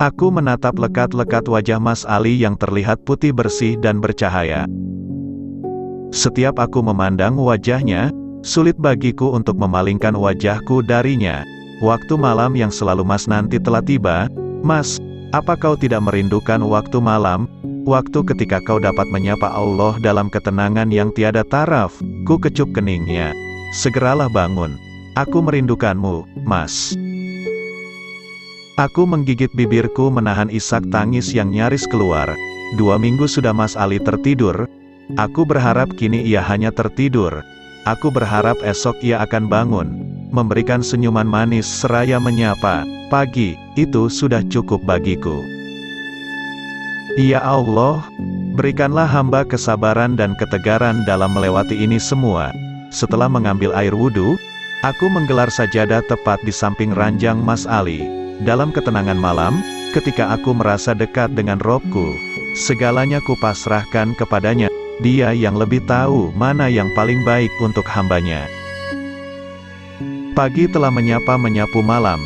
Aku menatap lekat-lekat wajah Mas Ali yang terlihat putih bersih dan bercahaya. Setiap aku memandang wajahnya, sulit bagiku untuk memalingkan wajahku darinya. Waktu malam yang selalu Mas nanti telah tiba. Mas, apa kau tidak merindukan waktu malam? Waktu ketika kau dapat menyapa Allah dalam ketenangan yang tiada taraf. Ku kecup keningnya. Segeralah bangun. Aku merindukanmu, Mas. Aku menggigit bibirku menahan isak tangis yang nyaris keluar. 2 minggu sudah Mas Ali tertidur. Aku berharap kini ia hanya tertidur. Aku berharap esok ia akan bangun, memberikan senyuman manis seraya menyapa, "Pagi," itu sudah cukup bagiku. Ya Allah, berikanlah hamba kesabaran dan ketegaran dalam melewati ini semua. Setelah mengambil air wudhu, aku menggelar sajadah tepat di samping ranjang Mas Ali. Dalam ketenangan malam, ketika aku merasa dekat dengan Robku, segalanya kupasrahkan kepadanya. Dia yang lebih tahu mana yang paling baik untuk hambanya. Pagi telah menyapu malam.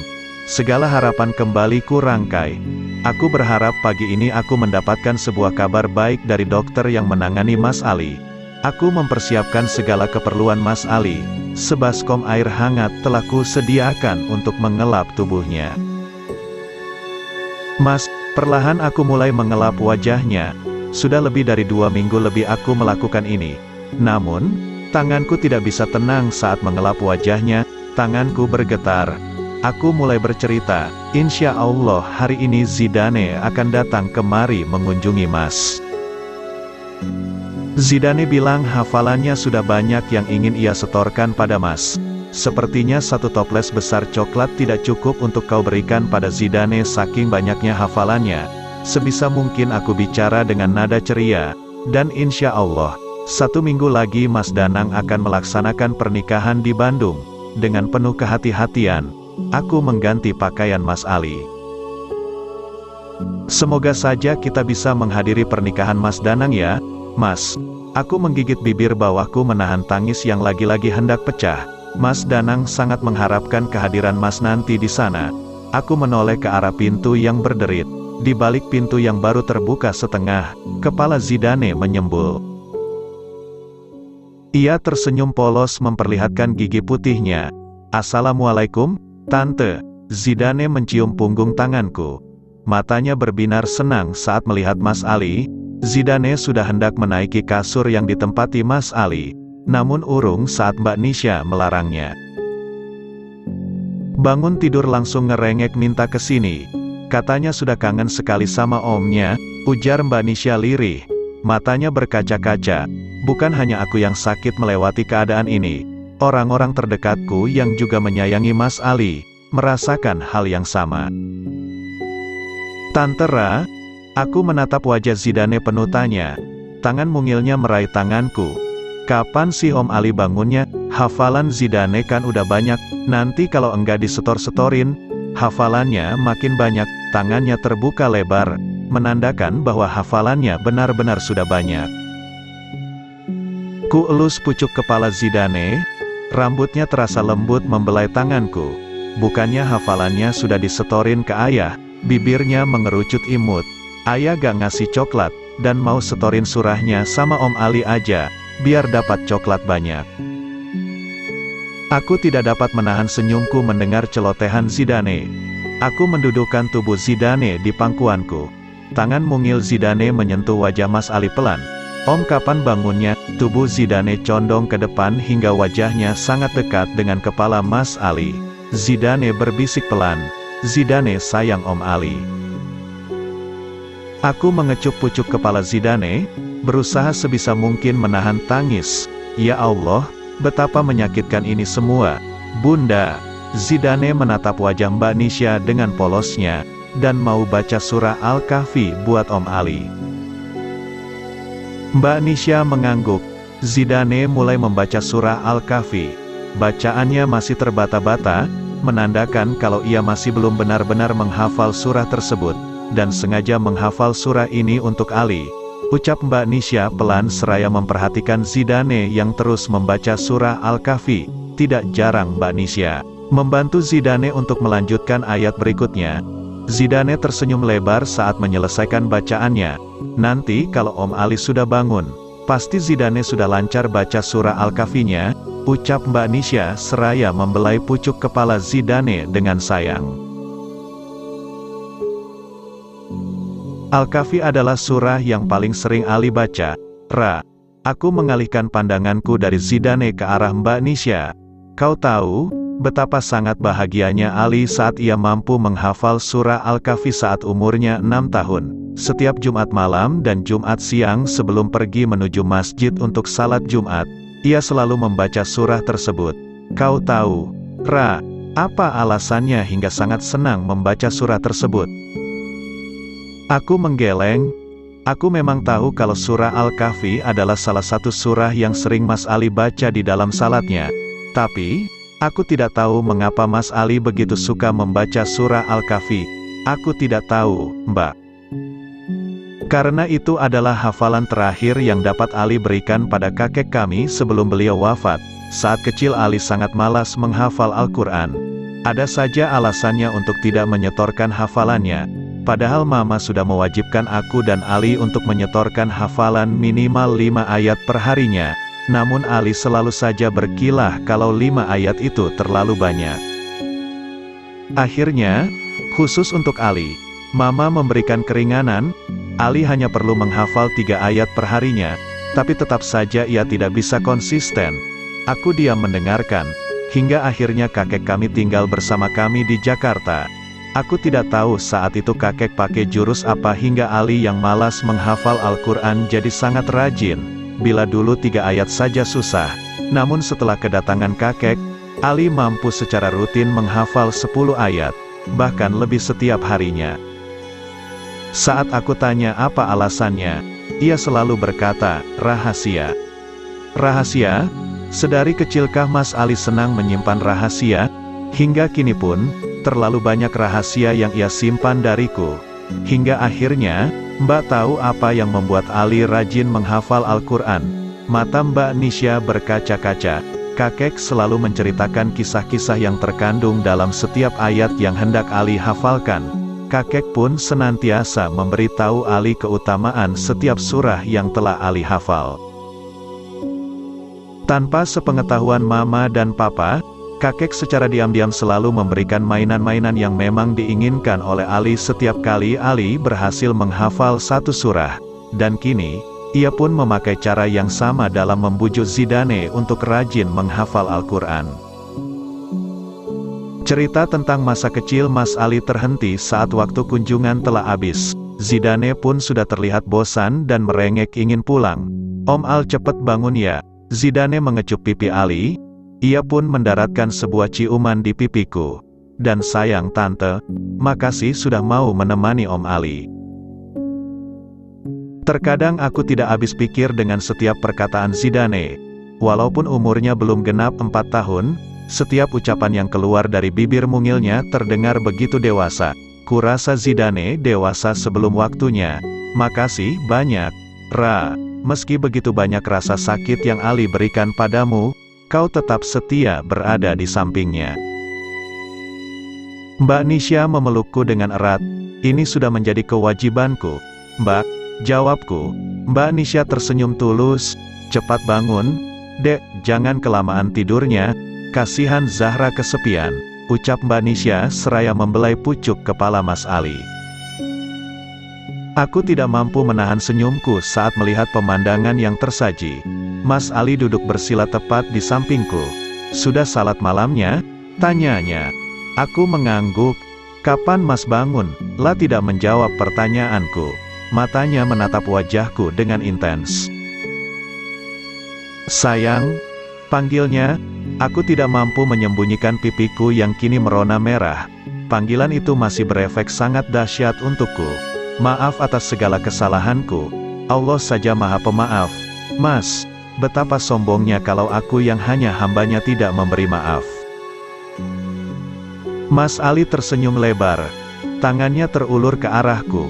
Segala harapan kembali ku rangkai. Aku berharap pagi ini aku mendapatkan sebuah kabar baik dari dokter yang menangani Mas Ali. Aku mempersiapkan segala keperluan Mas Ali. Sebaskom air hangat telah ku sediakan untuk mengelap tubuhnya. Mas, perlahan aku mulai mengelap wajahnya. Sudah lebih dari 2 minggu lebih aku melakukan ini. Namun, tanganku tidak bisa tenang saat mengelap wajahnya. Tanganku bergetar. Aku mulai bercerita, "Insya Allah hari ini Zidane akan datang kemari mengunjungi Mas." Zidane bilang hafalannya sudah banyak yang ingin ia setorkan pada Mas. Sepertinya 1 toples besar coklat tidak cukup untuk kau berikan pada Zidane saking banyaknya hafalannya. Sebisa mungkin aku bicara dengan nada ceria. Dan insya Allah, 1 minggu lagi Mas Danang akan melaksanakan pernikahan di Bandung. Dengan penuh kehati-hatian, aku mengganti pakaian Mas Ali. Semoga saja kita bisa menghadiri pernikahan Mas Danang ya, Mas. Aku menggigit bibir bawahku menahan tangis yang lagi-lagi hendak pecah. Mas Danang sangat mengharapkan kehadiran Mas nanti di sana. Aku menoleh ke arah pintu yang berderit. Di balik pintu yang baru terbuka setengah, kepala Zidane menyembul. Ia tersenyum polos memperlihatkan gigi putihnya. "Assalamualaikum, Tante." Zidane mencium punggung tanganku. Matanya berbinar senang saat melihat Mas Ali. Zidane sudah hendak menaiki kasur yang ditempati Mas Ali. Namun urung saat Mbak Nisha melarangnya. Bangun tidur langsung ngerengek minta kesini. Katanya sudah kangen sekali sama omnya, ujar Mbak Nisha lirih. Matanya berkaca-kaca. Bukan hanya aku yang sakit melewati keadaan ini. Orang-orang terdekatku yang juga menyayangi Mas Ali, merasakan hal yang sama. "Tante Ra?" Aku menatap wajah Zidane penuh tanya. Tangan mungilnya meraih tanganku. "Kapan sih Om Ali bangunnya? Hafalan Zidane kan udah banyak, nanti kalau enggak disetor-setorin." Hafalannya makin banyak, tangannya terbuka lebar, menandakan bahwa hafalannya benar-benar sudah banyak. Ku elus pucuk kepala Zidane, rambutnya terasa lembut membelai tanganku. Bukannya hafalannya sudah disetorin ke ayah, bibirnya mengerucut imut. "Ayah gak ngasih coklat, dan mau setorin surahnya sama Om Ali aja, biar dapat coklat banyak." Aku tidak dapat menahan senyumku mendengar celotehan Zidane. Aku mendudukkan tubuh Zidane di pangkuanku. Tangan mungil Zidane menyentuh wajah Mas Ali pelan. "Om kapan bangunnya?" Tubuh Zidane condong ke depan hingga wajahnya sangat dekat dengan kepala Mas Ali. Zidane berbisik pelan, "Zidane sayang Om Ali." Aku mengecup pucuk kepala Zidane, berusaha sebisa mungkin menahan tangis. "Ya Allah, betapa menyakitkan ini semua, Bunda." Zidane menatap wajah Mbak Nisha dengan polosnya, dan mau baca surah Al-Kahfi buat Om Ali. Mbak Nisha mengangguk. Zidane mulai membaca surah Al-Kahfi. Bacaannya masih terbata-bata, menandakan kalau ia masih belum benar-benar menghafal surah tersebut, dan sengaja menghafal surah ini untuk Ali. Ucap Mbak Nisha pelan seraya memperhatikan Zidane yang terus membaca surah Al-Kahfi. Tidak jarang Mbak Nisha membantu Zidane untuk melanjutkan ayat berikutnya. Zidane tersenyum lebar saat menyelesaikan bacaannya. Nanti kalau Om Ali sudah bangun, pasti Zidane sudah lancar baca surah Al-Kahfinya, ucap Mbak Nisha seraya membelai pucuk kepala Zidane dengan sayang. Al-Kahfi adalah surah yang paling sering Ali baca. Ra. Aku mengalihkan pandanganku dari Zidane ke arah Mbak Nisha. Kau tahu, betapa sangat bahagianya Ali saat ia mampu menghafal surah Al-Kahfi saat umurnya 6 tahun. Setiap Jumat malam dan Jumat siang sebelum pergi menuju masjid untuk salat Jumat, ia selalu membaca surah tersebut. Kau tahu, Ra, apa alasannya hingga sangat senang membaca surah tersebut? Aku menggeleng. Aku memang tahu kalau surah Al-Kahfi adalah salah satu surah yang sering Mas Ali baca di dalam salatnya. Tapi, aku tidak tahu mengapa Mas Ali begitu suka membaca surah Al-Kahfi. Aku tidak tahu, Mbak. Karena itu adalah hafalan terakhir yang dapat Ali berikan pada kakek kami sebelum beliau wafat. Saat kecil Ali sangat malas menghafal Al-Quran. Ada saja alasannya untuk tidak menyetorkan hafalannya. Padahal Mama sudah mewajibkan aku dan Ali untuk menyetorkan hafalan minimal 5 ayat per harinya. Namun Ali selalu saja berkilah kalau 5 ayat itu terlalu banyak. Akhirnya, khusus untuk Ali, Mama memberikan keringanan. Ali hanya perlu menghafal 3 ayat per harinya, tapi tetap saja ia tidak bisa konsisten. Aku diam mendengarkan, hingga akhirnya kakek kami tinggal bersama kami di Jakarta. Aku tidak tahu saat itu kakek pakai jurus apa hingga Ali yang malas menghafal Al-Quran jadi sangat rajin. Bila dulu 3 ayat saja susah, namun setelah kedatangan kakek, Ali mampu secara rutin menghafal 10 ayat, bahkan lebih setiap harinya. Saat aku tanya apa alasannya, ia selalu berkata, rahasia. Rahasia? Sedari kecilkah Mas Ali senang menyimpan rahasia? Hingga kini pun, terlalu banyak rahasia yang ia simpan dariku. Hingga akhirnya, Mbak tahu apa yang membuat Ali rajin menghafal Al-Quran. Mata Mbak Nisha berkaca-kaca. Kakek selalu menceritakan kisah-kisah yang terkandung dalam setiap ayat yang hendak Ali hafalkan. Kakek pun senantiasa memberitahu Ali keutamaan setiap surah yang telah Ali hafal. Tanpa sepengetahuan Mama dan Papa, kakek secara diam-diam selalu memberikan mainan-mainan yang memang diinginkan oleh Ali setiap kali Ali berhasil menghafal satu surah. Dan kini, ia pun memakai cara yang sama dalam membujuk Zidane untuk rajin menghafal Al-Quran. Cerita tentang masa kecil Mas Ali terhenti saat waktu kunjungan telah habis. Zidane pun sudah terlihat bosan dan merengek ingin pulang. Om Al cepat bangun ya. Zidane mengecup pipi Ali. Ia pun mendaratkan sebuah ciuman di pipiku. Dan sayang tante, makasih sudah mau menemani Om Ali. Terkadang aku tidak habis pikir dengan setiap perkataan Zidane. Walaupun umurnya belum genap 4 tahun, setiap ucapan yang keluar dari bibir mungilnya terdengar begitu dewasa. Kurasa Zidane dewasa sebelum waktunya. Makasih banyak, Ra. Meski begitu banyak rasa sakit yang Ali berikan padamu, kau tetap setia berada di sampingnya. Mbak Nisha memelukku dengan erat. Ini sudah menjadi kewajibanku, Mbak, jawabku. Mbak Nisha tersenyum tulus. Cepat bangun, Dek, jangan kelamaan tidurnya. Kasihan Zahra kesepian, ucap Mbak Nisha seraya membelai pucuk kepala Mas Ali. Aku tidak mampu menahan senyumku saat melihat pemandangan yang tersaji. Mas Ali duduk bersila tepat di sampingku. Sudah salat malamnya? Tanyanya. Aku mengangguk. Kapan Mas bangun? Lah tidak menjawab pertanyaanku. Matanya menatap wajahku dengan intens. Sayang, panggilnya. Aku tidak mampu menyembunyikan pipiku yang kini merona merah. Panggilan itu masih berefek sangat dahsyat untukku. Maaf atas segala kesalahanku. Allah saja Maha Pemaaf. Mas, betapa sombongnya kalau aku yang hanya hambanya tidak memberi maaf. Mas Ali tersenyum lebar. Tangannya terulur ke arahku.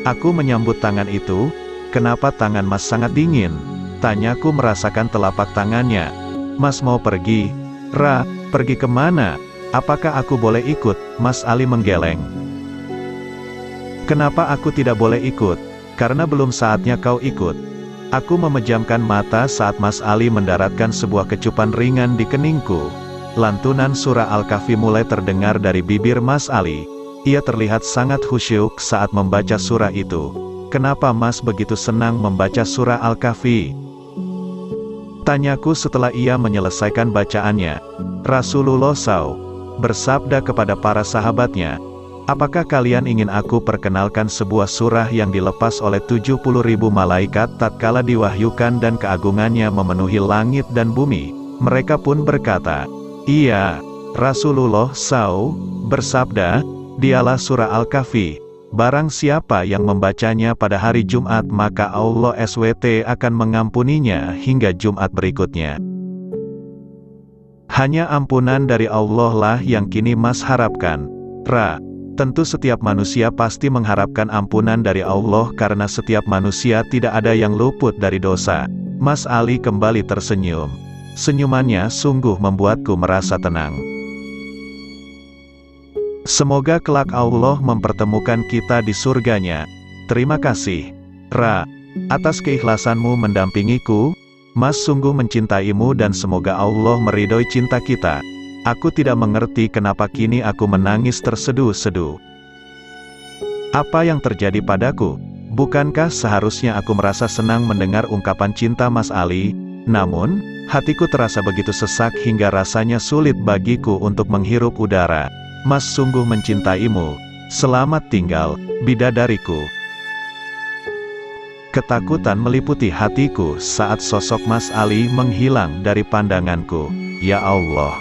Aku menyambut tangan itu. Kenapa tangan Mas sangat dingin? Tanyaku merasakan telapak tangannya. Mas mau pergi? Ra, pergi kemana? Apakah aku boleh ikut? Mas Ali menggeleng. Kenapa aku tidak boleh ikut? Karena belum saatnya kau ikut. Aku memejamkan mata saat Mas Ali mendaratkan sebuah kecupan ringan di keningku. Lantunan surah Al-Kahfi mulai terdengar dari bibir Mas Ali. Ia terlihat sangat khusyuk saat membaca surah itu. Kenapa Mas begitu senang membaca surah Al-Kahfi? Tanyaku setelah ia menyelesaikan bacaannya. Rasulullah SAW bersabda kepada para sahabatnya, apakah kalian ingin aku perkenalkan sebuah surah yang dilepas oleh 70.000 malaikat tatkala diwahyukan dan keagungannya memenuhi langit dan bumi? Mereka pun berkata, iya. Rasulullah SAW bersabda, dialah surah Al-Kahfi. Barang siapa yang membacanya pada hari Jumat maka Allah SWT akan mengampuninya hingga Jumat berikutnya. Hanya ampunan dari Allah lah yang kini Mas harapkan. Tentu setiap manusia pasti mengharapkan ampunan dari Allah karena setiap manusia tidak ada yang luput dari dosa. Mas Ali kembali tersenyum. Senyumannya sungguh membuatku merasa tenang. Semoga kelak Allah mempertemukan kita di surganya. Terima kasih, atas keikhlasanmu mendampingiku. Mas sungguh mencintaimu dan semoga Allah meridhoi cinta kita. Aku tidak mengerti kenapa kini aku menangis terseduh-seduh. Apa yang terjadi padaku? Bukankah seharusnya aku merasa senang mendengar ungkapan cinta Mas Ali? Namun, hatiku terasa begitu sesak hingga rasanya sulit bagiku untuk menghirup udara. Mas sungguh mencintaimu. Selamat tinggal, bidadariku. Ketakutan meliputi hatiku saat sosok Mas Ali menghilang dari pandanganku. Ya Allah.